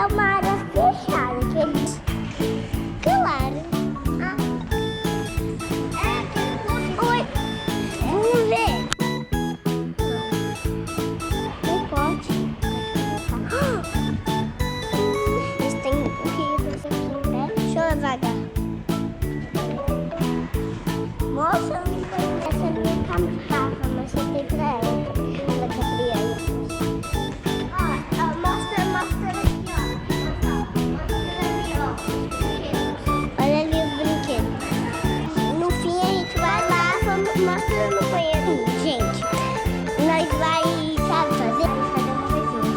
é uma área fechada, que eles... Claro. Oi, vamos ver. Não pode. Eles têm que fazer aqui em pé. Deixa eu devagar. Moça, essa é minha garrafa, mas eu dei pra ela. Ela quer criança. Mostra aqui, ó. Olha ali os brinquedos. No fim a gente vai lá, vamos mostrando no banheiro. Gente, nós vai, sabe, fazer uma coisinha.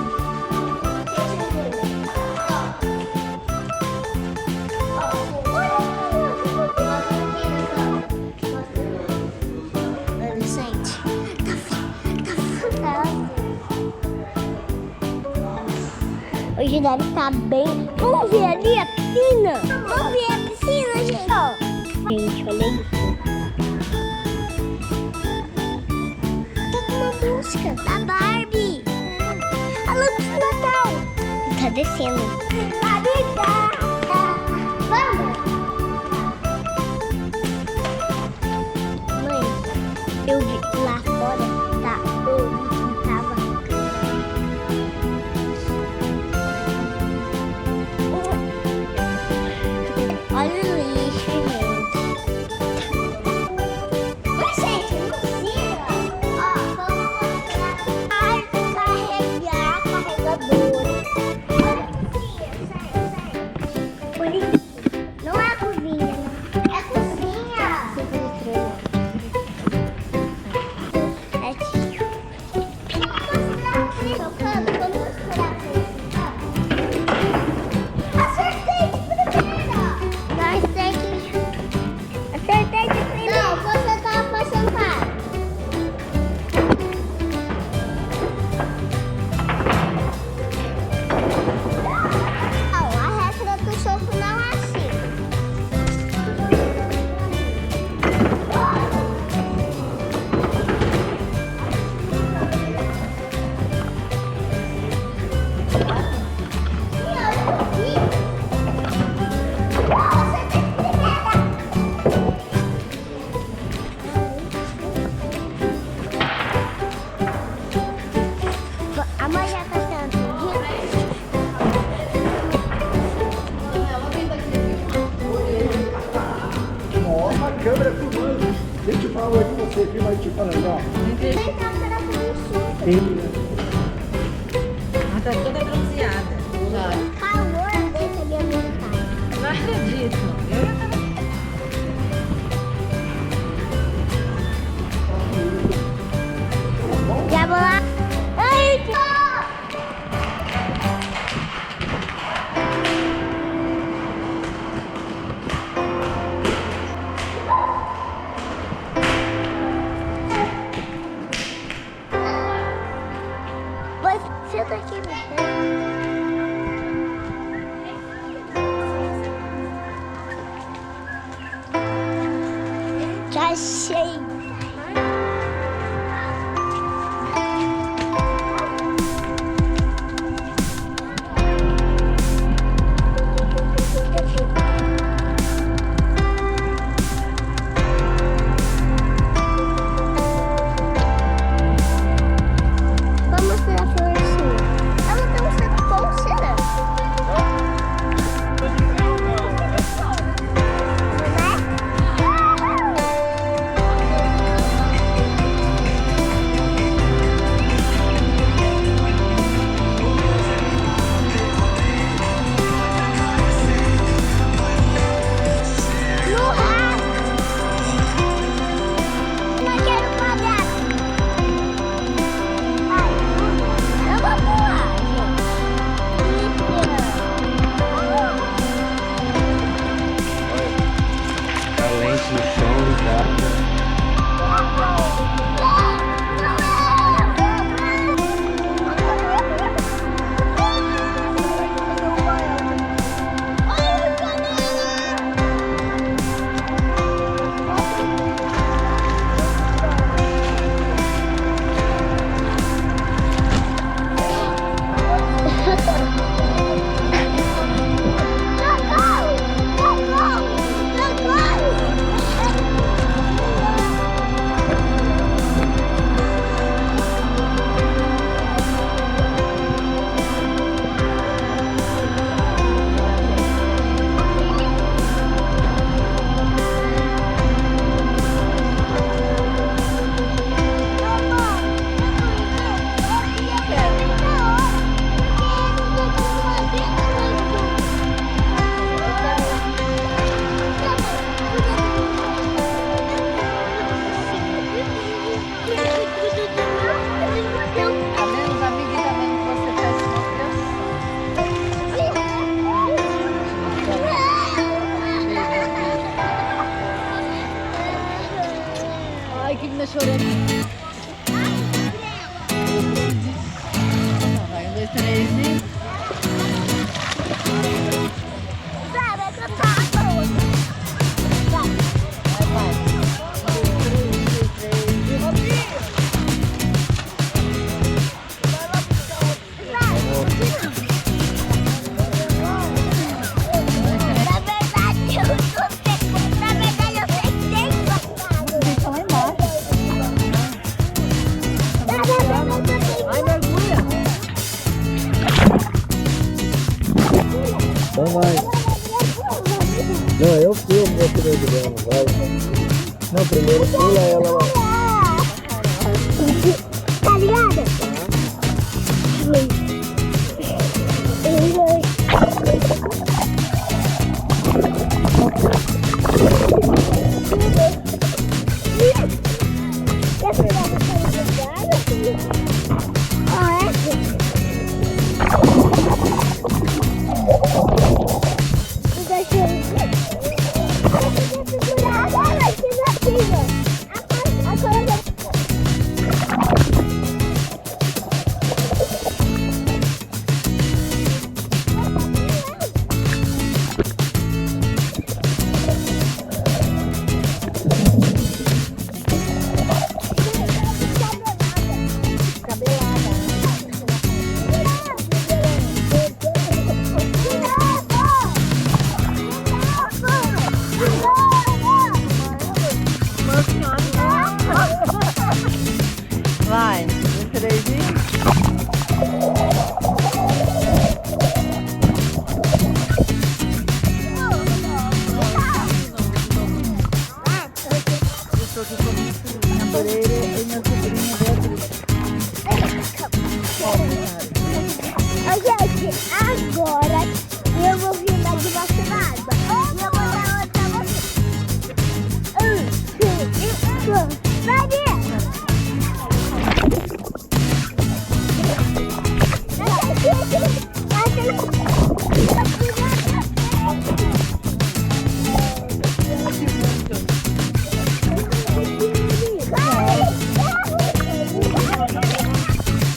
Adolescente, hoje deve estar bem. Vamos ver ali a piscina? Vamos ver a piscina, gente. Ó. Gente, olha isso. Tá com uma música da Barbie. A luz de Natal. Tá descendo. Vamos. Mãe, eu vi lá fora, tá? Eu vi que tava. Olha o lixo, gente. Mas, gente, não precisa. Ó, vamos mostrar. Ai, carregar, carregador. Sai. Não é a cozinha, não. É a cozinha. É tio. Vamos mostrar pra eles. Acertei de primeira. Acertei de primeira. Não, você tava sentado. Não, a regra do soco não é assim. A mãe já tá sentando. Ó, a câmera filmando. Deixa eu falar aqui você aqui, vai te falando, ó. Ela tá toda bronzeada. Calor desse ali, minha cara. Não acredito. Eu já tava... Já vou lá. Ai, você tá aqui, meu Então vai. Não, eu filmo você mergulhando, vai. Não, primeiro pula ela lá. Tá ligado? Vai, um trezinho. Eu estou aqui com a minha sobrinha Aventureira e minha sobrinha Beatriz. Gente, agora eu vou vir dar de vocês.